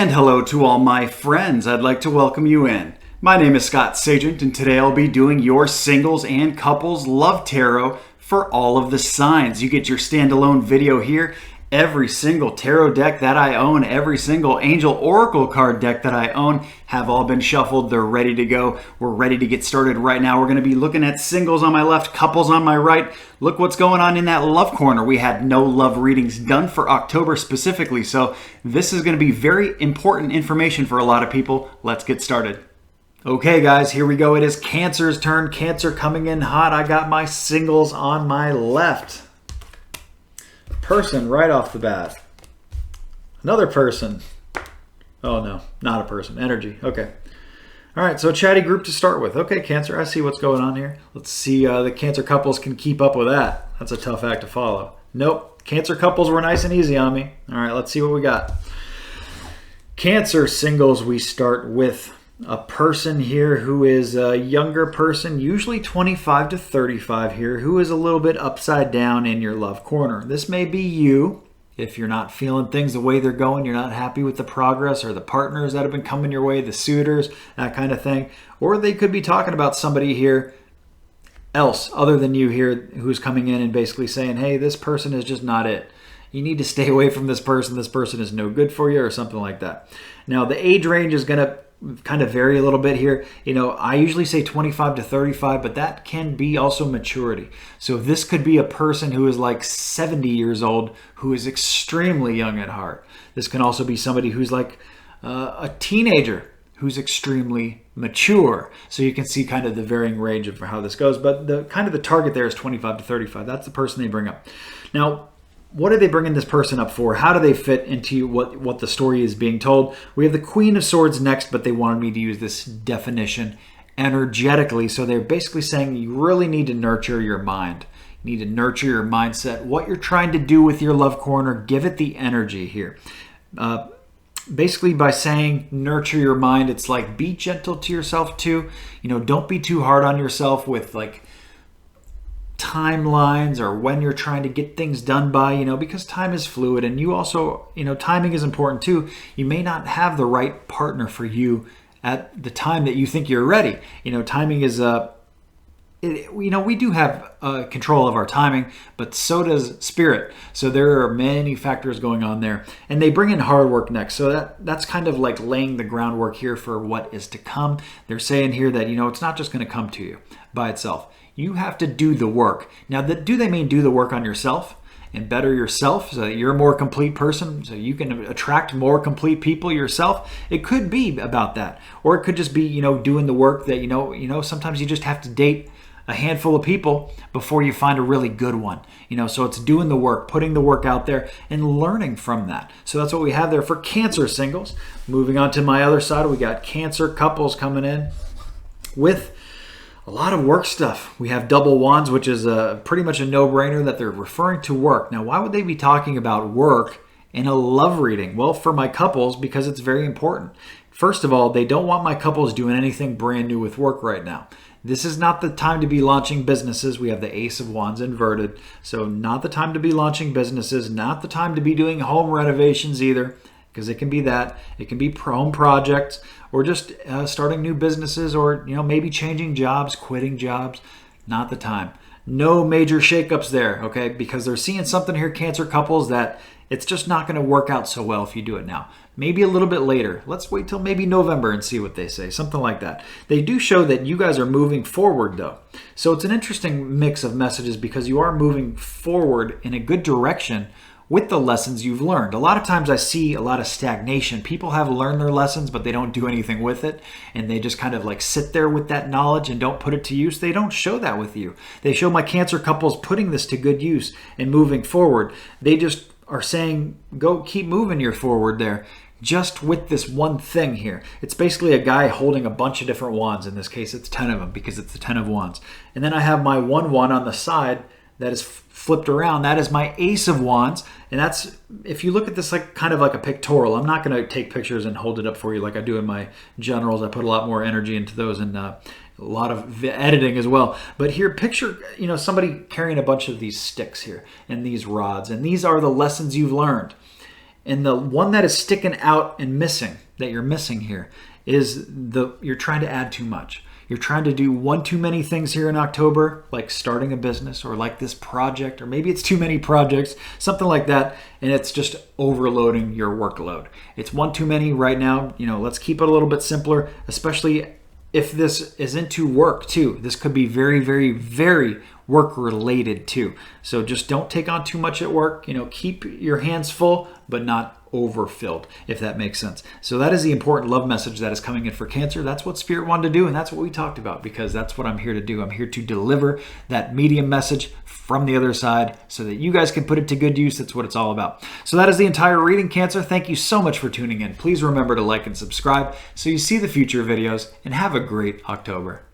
And hello to all my friends. I'd like to welcome you in. My name is Scott Sagent, and today I'll be doing your singles and couples love tarot for all of the signs. You get your standalone video here. Every single tarot deck that I own, every single angel oracle card deck that I own have all been shuffled. They're ready to go. We're ready to get started right now. We're going to be looking at singles on my left, couples on my right. Look what's going on in that love corner. We had no love readings done for October specifically, so this is going to be very important information for a lot of people. Let's get started. Okay guys, here we go. It is Cancer's turn. Cancer coming in hot. I got my singles on my left. Person right off the bat. Another person. Oh no, not a person. Energy. Okay. All right, so chatty group to start with. Okay, Cancer, I see what's going on here. Let's see the Cancer couples can keep up with that. That's a tough act to follow. Nope. Cancer couples were nice and easy on me. All right, let's see what we got. Cancer singles, we start with a person here who is a younger person, usually 25 to 35 here, who is a little bit upside down in your love corner. This may be you. If you're not feeling things the way they're going, you're not happy with the progress or the partners that have been coming your way, the suitors, that kind of thing. Or they could be talking about somebody here else other than you here who's coming in and basically saying, hey, this person is just not it. You need to stay away from this person. This person is no good for you or something like that. Now, the age range is going to kind of vary a little bit here. You know, I usually say 25 to 35, but that can be also maturity. So this could be a person who is like 70 years old, who is extremely young at heart. This can also be somebody who's like a teenager, who's extremely mature. So you can see kind of the varying range of how this goes, but the kind of the target there is 25 to 35. That's the person they bring up. Now, what are they bringing this person up for? How do they fit into what the story is being told? We have the Queen of Swords next, but they wanted me to use this definition energetically. So they're basically saying you really need to nurture your mind. You need to nurture your mindset. What you're trying to do with your love corner, give it the energy here. Basically by saying nurture your mind, it's like be gentle to yourself too. You know, don't be too hard on yourself with like timelines or when you're trying to get things done by, you know, because time is fluid, and you also, you know, timing is important too. You may not have the right partner for you at the time that you think you're ready. You know, timing is you know, we do have control of our timing, but so does spirit. So there are many factors going on there, and they bring in hard work next. So that's kind of like laying the groundwork here for what is to come. They're saying here that, you know, it's not just going to come to you by itself. You have to do the work. Now, do they mean do the work on yourself and better yourself so that you're a more complete person, so you can attract more complete people yourself? It could be about that. Or it could just be, you know, doing the work that, you know, sometimes you just have to date a handful of people before you find a really good one. You know, so it's doing the work, putting the work out there and learning from that. So that's what we have there for Cancer singles. Moving on to my other side, we got Cancer couples coming in with a lot of work stuff. We have double wands, which is pretty much a no-brainer that they're referring to work. Now, why would they be talking about work in a love reading? Well, for my couples, because it's very important. First of all, they don't want my couples doing anything brand new with work right now. This is not the time to be launching businesses. We have the Ace of Wands inverted. So not the time to be launching businesses, not the time to be doing home renovations either, because it can be that. It can be home projects or just starting new businesses, or, you know, maybe changing jobs, quitting jobs. Not the time. No major shakeups there, okay? Because they're seeing something here, Cancer couples, that it's just not going to work out so well if you do it now. Maybe a little bit later. Let's wait till maybe November and see what they say. Something like that. They do show that you guys are moving forward though. So it's an interesting mix of messages because you are moving forward in a good direction with the lessons you've learned. A lot of times I see a lot of stagnation. People have learned their lessons, but they don't do anything with it. And they just kind of like sit there with that knowledge and don't put it to use. They don't show that with you. They show my Cancer couples putting this to good use and moving forward. They just are saying, go keep moving your forward there. Just with this one thing here. It's basically a guy holding a bunch of different wands. In this case, it's 10 of them because it's the 10 of wands. And then I have my one wand on the side that is flipped around. That is my Ace of Wands. And that's, if you look at this like kind of like a pictorial, I'm not going to take pictures and hold it up for you like I do in my generals. I put a lot more energy into those and a lot of editing as well. But here, picture, you know, somebody carrying a bunch of these sticks here and these rods. And these are the lessons you've learned. And the one that is sticking out and missing, that you're missing here, is you're trying to add too much. You're trying to do one too many things here in October, like starting a business or like this project, or maybe it's too many projects, something like that, and it's just overloading your workload. It's one too many right now. Let's keep it a little bit simpler, especially if this is into work too. This could be very, very, very work related too. So just don't take on too much at work. Keep your hands full, but not overfilled, if that makes sense. So that is the important love message that is coming in for Cancer. That's what Spirit wanted to do, and that's what we talked about, because that's what I'm here to do. I'm here to deliver that medium message from the other side so that you guys can put it to good use. That's what it's all about. So that is the entire reading, Cancer. Thank you so much for tuning in. Please remember to like and subscribe so you see the future videos, and have a great October.